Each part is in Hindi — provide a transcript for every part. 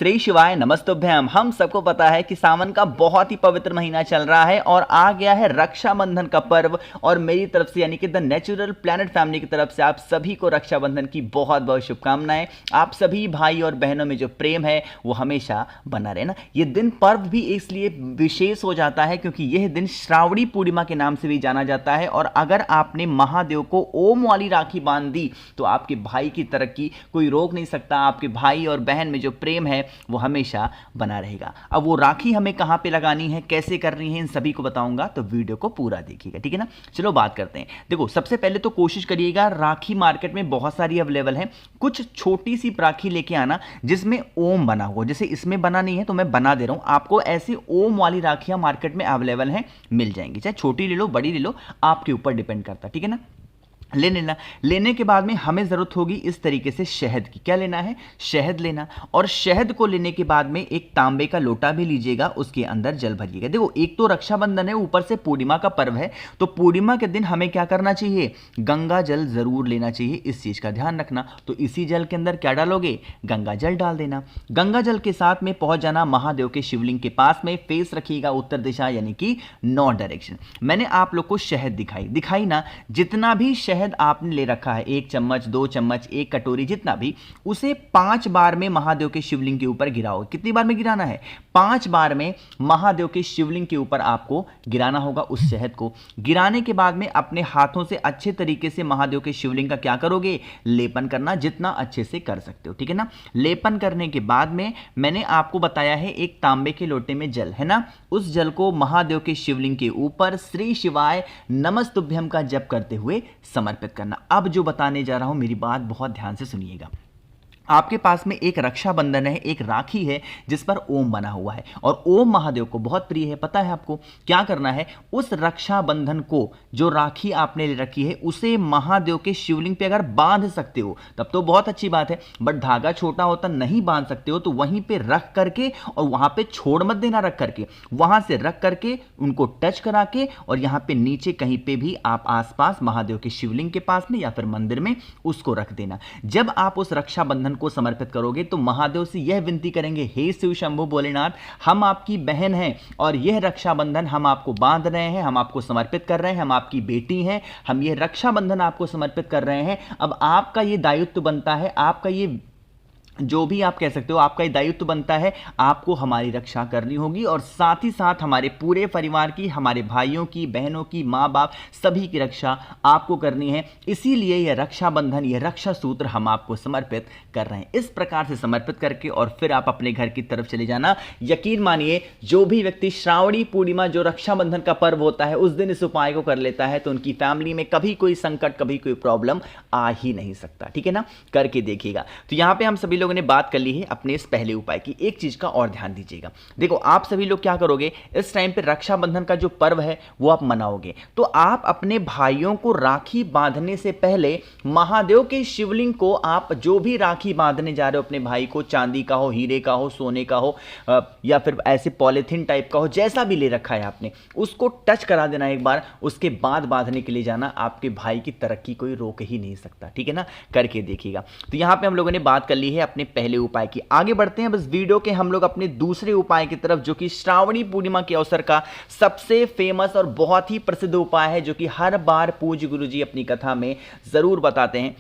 श्री शिवाय नमस्तुभ्यम। हम सबको पता है कि सावन का बहुत ही पवित्र महीना चल रहा है और आ गया है रक्षाबंधन का पर्व। और मेरी तरफ से यानी कि द नेचुरल प्लैनेट फैमिली की तरफ से आप सभी को रक्षाबंधन की बहुत बहुत शुभकामनाएं। आप सभी भाई और बहनों में जो प्रेम है वो हमेशा बना रहे ना। ये दिन पर्व भी इसलिए विशेष हो जाता है क्योंकि यह दिन श्रावणी पूर्णिमा के नाम से भी जाना जाता है। और अगर आपने महादेव को ओम वाली राखी बांध दी तो आपके भाई की तरक्की कोई रोक नहीं सकता। आपके भाई और बहन में जो प्रेम है वो हमेशा बना रहेगा। अब वो राखी हमें कहां पे लगानी है, कैसे करनी है, इन सभी को बताऊंगा, तो वीडियो को पूरा देखिएगा, ठीक है ना। चलो बात करते हैं। देखो, सबसे पहले तो कोशिश करिएगा, राखी मार्केट में बहुत सारी अवेलेबल है, कुछ छोटी सी राखी लेके आना जिसमें ओम बना हो। जैसे इसमें बना नहीं है तो मैं बना दे रहा हूं आपको। ऐसी ओम वाली राखियां मार्केट में अवेलेबल हैं, मिल जाएंगी। चाहे छोटी ले लो बड़ी ले लो, आपके ऊपर डिपेंड करता है, ठीक है ना। ले लेना। लेने के बाद में हमें जरूरत होगी इस तरीके से शहद की। क्या लेना है? शहद लेना। और शहद को लेने के बाद में एक तांबे का लोटा भी लीजिएगा, उसके अंदर जल भरिएगा। देखो, एक तो रक्षाबंधन है, ऊपर से पूर्णिमा का पर्व है, तो पूर्णिमा के दिन हमें क्या करना चाहिए? गंगा जल जरूर लेना चाहिए, इस चीज का ध्यान रखना। तो इसी जल के अंदर क्या डालोगे? गंगा जल डाल देना। गंगा जल के साथ में पहुंच जाना महादेव के शिवलिंग के पास में, फेस रखिएगा उत्तर दिशा यानी कि नॉर्थ डायरेक्शन। मैंने आप लोग को शहद दिखाई ना। जितना भी शहद आपने ले रखा है, 1 चम्मच 2 चम्मच 1 कटोरी जितना भी, उसे 5 बार में महादेव के शिवलिंग के ऊपर गिराओ। कितनी बार में गिराना है? 5 बार में महादेव के शिवलिंग के ऊपर आपको गिराना होगा उस शहद को। गिराने के बाद में अपने हाथों से अच्छे तरीके से महादेव के शिवलिंग का क्या करोगे? लेपन करना, जितना अच्छे से कर सकते हो, ठीक है ना। लेपन करने के बाद में मैंने आपको बताया है एक तांबे के लोटे में जल है ना, उस जल को महादेव के शिवलिंग के ऊपर श्री शिवाय नमस्तुभ्यम का जप करते हुए समर्पित करना। अब जो बताने जा रहा हूं, मेरी बात बहुत ध्यान से सुनिएगा। आपके पास में एक रक्षाबंधन है, एक राखी है जिस पर ओम बना हुआ है, और ओम महादेव को बहुत प्रिय है। पता है आपको क्या करना है? उस रक्षाबंधन को, जो राखी आपने ले रखी है, उसे महादेव के शिवलिंग पे अगर बांध सकते हो तब तो बहुत अच्छी बात है। बट धागा छोटा होता, नहीं बांध सकते हो तो वहीं पे रख करके, और वहां पे छोड़ मत देना, रख करके वहां से रख करके उनको टच करा के, और यहां पे नीचे कहीं पे भी आप आसपास महादेव के शिवलिंग के पास में या फिर मंदिर में उसको रख देना। जब आप उस रक्षाबंधन को समर्पित करोगे तो महादेव से यह विनती करेंगे, हे शिव शंभु भोलेनाथ, हम आपकी बहन हैं और यह रक्षाबंधन हम आपको बांध रहे हैं, हम आपको समर्पित कर रहे हैं, हम आपकी बेटी हैं, हम यह रक्षाबंधन आपको समर्पित कर रहे हैं। अब आपका यह दायित्व बनता है, आपका ये जो भी आप कह सकते हो, आपका दायित्व बनता है, आपको हमारी रक्षा करनी होगी, और साथ ही साथ हमारे पूरे परिवार की, हमारे भाइयों की, बहनों की, माँ बाप सभी की रक्षा आपको करनी है। इसीलिए यह रक्षाबंधन, यह रक्षा सूत्र हम आपको समर्पित कर रहे हैं। इस प्रकार से समर्पित करके और फिर आप अपने घर की तरफ चले जाना। यकीन मानिए, जो भी व्यक्ति श्रावणी पूर्णिमा, जो रक्षाबंधन का पर्व होता है, उस दिन इस उपाय को कर लेता है तो उनकी फैमिली में कभी कोई संकट, कभी कोई प्रॉब्लम आ ही नहीं सकता, ठीक है ना। करके देखिएगा। तो यहां पर हम सभी लोगों ने बात कर ली है अपने इस पहले उपाय की। एक चीज का और ध्यान दीजिएगा। देखो, आप सभी लोग क्या करोगे, इस टाइम पे रक्षाबंधन का जो पर्व है वो आप मनाओगे, तो आप अपने भाइयों को राखी बांधने से पहले महादेव के शिवलिंग को, आप जो भी राखी बांधने जा रहे हो अपने भाई को, चांदी का हो, हीरे का हो, सोने का हो, या फिर ऐसे पॉलिथीन टाइप का हो, जैसा भी ले रखा है आपने, उसको टच करा देना एक बार। उसके बाद बांधने के लिए जाना। आपके भाई की तरक्की कोई रोक ही नहीं सकता, ठीक है ना। करके देखिएगा। तो यहां पे हम लोगों ने बात कर ली है अपने पहले उपाय की। आगे बढ़ते हैं बस वीडियो के हम लोग अपने दूसरे उपाय की तरफ, जो कि श्रावणी पूर्णिमा के अवसर का सबसे फेमस और बहुत ही प्रसिद्ध उपाय है, जो कि हर बार पूज्य गुरुजी अपनी कथा में जरूर बताते हैं।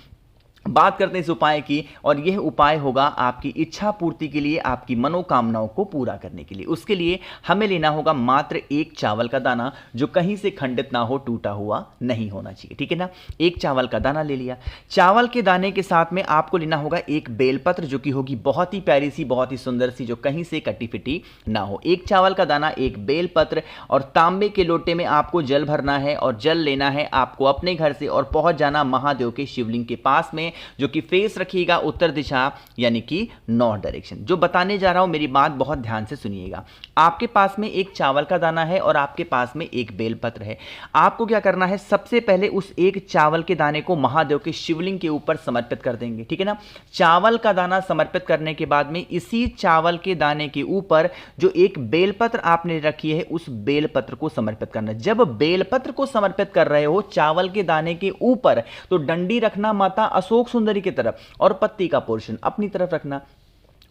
बात करते हैं इस उपाय की, और यह उपाय होगा आपकी इच्छा पूर्ति के लिए, आपकी मनोकामनाओं को पूरा करने के लिए। उसके लिए हमें लेना होगा मात्र 1 चावल का दाना, जो कहीं से खंडित ना हो, टूटा हुआ नहीं होना चाहिए, ठीक है ना। 1 चावल का दाना ले लिया। चावल के दाने के साथ में आपको लेना होगा एक बेलपत्र, जो कि होगी बहुत ही प्यारी सी, बहुत ही सुंदर सी, जो कहीं से कटी फिटी ना हो। 1 चावल का दाना, एक बेलपत्र, और तांबे के लोटे में आपको जल भरना है, और जल लेना है आपको अपने घर से, और पहुंच जाना महादेव के शिवलिंग के पास में, जो कि फेस रखिएगा उत्तर दिशा यानी कि नॉर्थ डायरेक्शन। जो बताने जा रहा हूं, मेरी बात बहुत ध्यान से सुनिएगा। आपके पास में 1 चावल का दाना है और आपके पास में एक बेलपत्र है। आपको क्या करना है? सबसे पहले उस 1 चावल के दाने को महादेव के शिवलिंग के ऊपर समर्पित कर देंगे, ठीक है ना। चावल का दाना समर्पित करने के बाद में इसी चावल के दाने के ऊपर जो एक बेलपत्र आपने रखी है, उस बेलपत्र को समर्पित करना। जब बेलपत्र को समर्पित कर रहे हो चावल के दाने के ऊपर, तो डंडी रखना माता अशोक सुंदरी की तरफ, और पत्ती का पोर्शन अपनी तरफ रखना।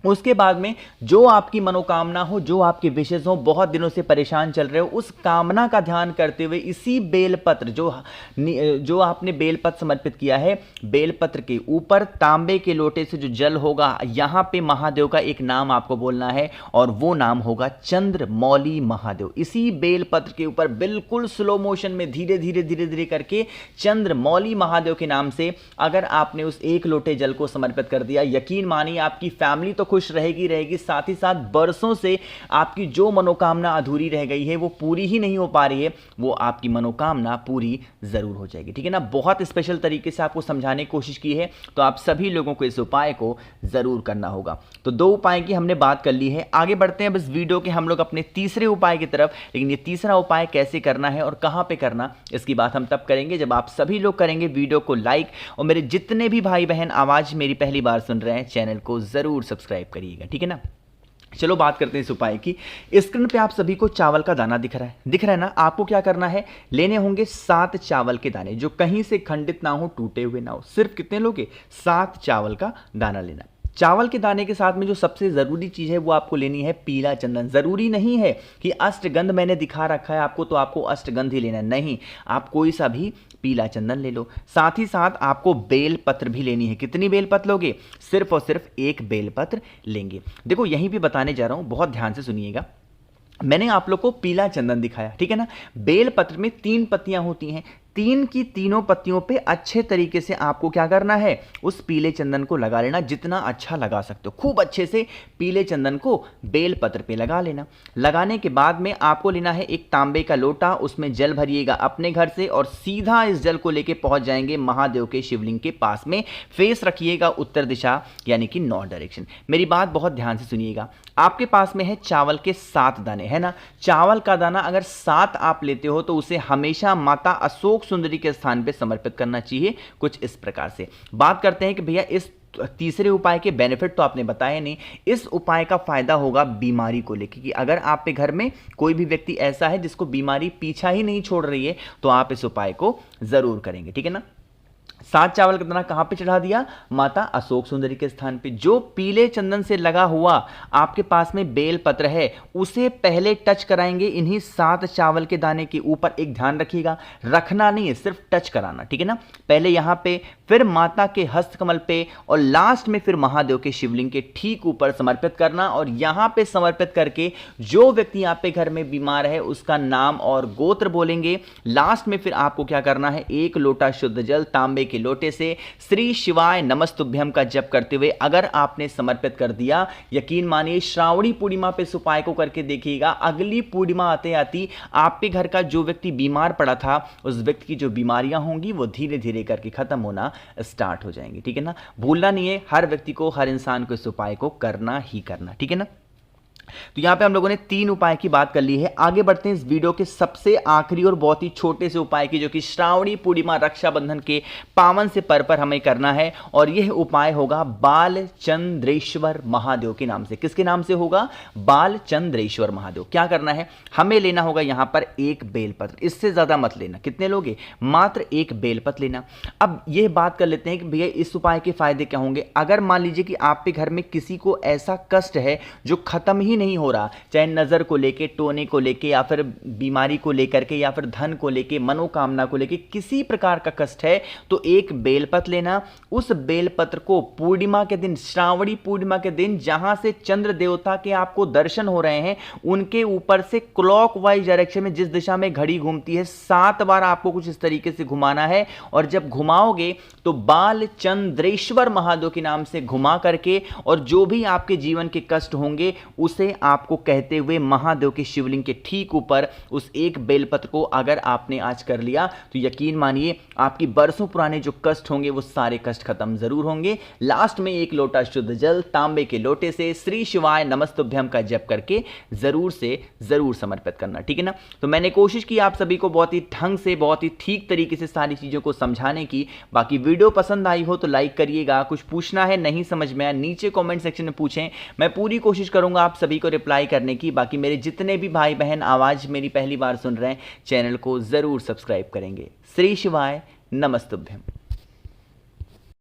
उसके बाद में जो आपकी मनोकामना हो, जो आपके विशेष हो, बहुत दिनों से परेशान चल रहे हो, उस कामना का ध्यान करते हुए इसी बेलपत्र जो आपने बेलपत्र समर्पित किया है, बेलपत्र के ऊपर तांबे के लोटे से जो जल होगा, यहां पे महादेव का एक नाम आपको बोलना है और वो नाम होगा चंद्रमौली महादेव। इसी बेलपत्र के ऊपर बिल्कुल स्लो मोशन में धीरे धीरे धीरे धीरे करके चंद्रमौली महादेव के नाम से अगर आपने उस एक लोटे जल को समर्पित कर दिया, यकीन मानिए आपकी फैमिली तो खुश रहेगी, साथ ही साथ बरसों से आपकी जो मनोकामना अधूरी रह गई है, वो पूरी ही नहीं हो पा रही है, वो आपकी मनोकामना पूरी जरूर हो जाएगी। ठीक है ना, बहुत स्पेशल तरीके से आपको समझाने की कोशिश की है, तो आप सभी लोगों को इस उपाय को जरूर करना होगा। तो 2 उपाय की हमने बात कर ली है, आगे बढ़ते हैं बस वीडियो के हम लोग अपने तीसरे उपाय की तरफ। लेकिन ये तीसरा उपाय कैसे करना है और कहां पे करना, इसकी बात हम तब करेंगे जब आप सभी लोग करेंगे वीडियो को लाइक, और मेरे जितने भी भाई बहन आवाज मेरी पहली बार सुन रहे हैं, चैनल को जरूर सब्सक्राइब करिएगा। ठीक है ना, चलो बात करते हैं इस उपाय की। स्क्रीन पे आप सभी को चावल का दाना दिख रहा है ना। आपको क्या करना है, लेने होंगे 7 चावल के दाने, जो कहीं से खंडित ना हो, टूटे हुए ना हो। सिर्फ कितने लोगे, 7 चावल का दाना लेना। चावल के दाने के साथ में जो सबसे जरूरी चीज है वो आपको लेनी है पीला चंदन। जरूरी नहीं है कि अष्टगंध मैंने दिखा रखा है आपको तो आपको अष्टगंध ही लेना है, नहीं, आप कोई सा भी पीला चंदन ले लो। साथ ही साथ आपको बेलपत्र भी लेनी है। कितनी बेलपत्र लोगे, सिर्फ और सिर्फ 1 बेलपत्र लेंगे। देखो यहीं पे बताने जा रहा हूं, बहुत ध्यान से सुनिएगा। मैंने आप लोग को पीला चंदन दिखाया, ठीक है ना। बेलपत्र में 3 पत्तियां होती हैं, 3 की तीनों पत्तियों पे अच्छे तरीके से आपको क्या करना है, उस पीले चंदन को लगा लेना। जितना अच्छा लगा सकते हो, खूब अच्छे से पीले चंदन को बेलपत्र पे लगा लेना। लगाने के बाद में आपको लेना है एक तांबे का लोटा, उसमें जल भरिएगा अपने घर से और सीधा इस जल को लेके पहुंच जाएंगे महादेव के शिवलिंग के पास में। फेस रखिएगा उत्तर दिशा, यानी कि नॉर्थ डायरेक्शन। मेरी बात बहुत ध्यान से सुनिएगा। आपके पास में है चावल के 7 दाने, है ना। चावल का दाना अगर 7 आप लेते हो तो उसे हमेशा माता अशोक सुंदरी के स्थान पे समर्पित करना चाहिए। कुछ इस प्रकार से बात करते हैं कि भैया इस तीसरे उपाय के बेनिफिट तो आपने बताया नहीं। इस उपाय का फायदा होगा बीमारी को लेकर, कि अगर आपके घर में कोई भी व्यक्ति ऐसा है जिसको बीमारी पीछा ही नहीं छोड़ रही है, तो आप इस उपाय को जरूर करेंगे। ठीक है ना। 7 चावल का दाना कहां पे चढ़ा दिया, माता अशोक सुंदरी के स्थान पे। जो पीले चंदन से लगा हुआ आपके पास में बेल पत्र है, उसे पहले टच कराएंगे इन्हीं 7 चावल के दाने के ऊपर। एक ध्यान रखिएगा, रखना नहीं है, सिर्फ टच कराना। ठीक है ना। पहले यहां पे, फिर माता के हस्त कमल पे, और लास्ट में फिर महादेव के शिवलिंग के ठीक ऊपर समर्पित करना। और यहां पे समर्पित करके जो व्यक्ति आपके घर में बीमार है उसका नाम और गोत्र बोलेंगे। लास्ट में फिर आपको क्या करना है, 1 लोटा शुद्ध जल तांबे के लोटे से श्री शिवाय नमस्तुभ्यम का जप करते हुए अगर आपने समर्पित कर दिया, यकीन मानिए श्रावणी पूर्णिमा पे इस उपाय को करके देखिएगा, अगली पूर्णिमा आते आती आपके घर का जो व्यक्ति बीमार पड़ा था, उस व्यक्ति की जो बीमारियां होंगी वो धीरे धीरे करके खत्म होना स्टार्ट हो जाएंगी। ठीक है ना। भूलना नहीं है, हर व्यक्ति को, हर इंसान को इस उपाय को करना ही करना। ठीक है ना। तो यहां पे हम लोगों ने 3 उपाय की बात कर ली है। आगे बढ़ते हैं इस वीडियो के सबसे आखिरी और बहुत ही छोटे से उपाय की, जो कि श्रावणी पूर्णिमा रक्षाबंधन के पावन से पर्व पर हमें करना है। और यह उपाय होगा बालचंद्रेश्वर महादेव के नाम से। किसके नाम से होगा, बालचंद्रेश्वर महादेव। क्या करना है, हमें लेना होगा यहां पर 1 बेलपत्र, इससे ज्यादा मत लेना। कितने लोगे, मात्र 1 बेलपत्र लेना। अब यह बात कर लेते हैं कि भैया इस उपाय के फायदे क्या होंगे। अगर मान लीजिए कि आपके घर में किसी को ऐसा कष्ट है जो खत्म ही नहीं हो रहा, चाहे नजर को लेके, टोने को लेके, या फिर बीमारी को लेकर के, या फिर धन को लेके, मनोकामना को लेके, किसी प्रकार का कष्ट है, तो 1 बेलपत्र लेना। उस बेलपत्र को पूर्णिमा के दिन, श्रावणी पूर्णिमा के दिन, जहां से चंद्र देवता के आपको दर्शन हो रहे हैं, उनके ऊपर से क्लॉकवाइज डायरेक्शन में, जिस दिशा में घड़ी घूमती है, 7 बार आपको कुछ इस तरीके से घुमाना है। और जब घुमाओगे तो बालचंद्रेश्वर महादेव के नाम से घुमा करके, और जो भी आपके जीवन के कष्ट होंगे उसे आपको कहते हुए महादेव के शिवलिंग के ठीक ऊपर उस 1 बेलपत्र को अगर आपने आज कर लिया, तो यकीन मानिए आपकी बरसों पुराने जो कष्ट होंगे वो सारे कष्ट खत्म जरूर होंगे। लास्ट में 1 लोटा शुद्ध जल तांबे के लोटे से श्री शिवाय नमस्तुभ्यम का जप करके जरूर से जरूर समर्पित करना। ठीक है ना। तो मैंने कोशिश की आप सभी को बहुत ही ढंग से, बहुत ही ठीक तरीके से सारी चीजों को समझाने की। बाकी वीडियो पसंद आई हो तो लाइक करिएगा। कुछ पूछना है, नहीं समझ में आया, नीचे कमेंट सेक्शन में पूछें, मैं पूरी कोशिश करूंगा आप सभी को रिप्लाई करने की। बाकी मेरे जितने भी भाई बहन आवाज मेरी पहली बार सुन रहे हैं, चैनल को जरूर सब्सक्राइब करेंगे। श्री शिवाय नमस्तुभ्यम।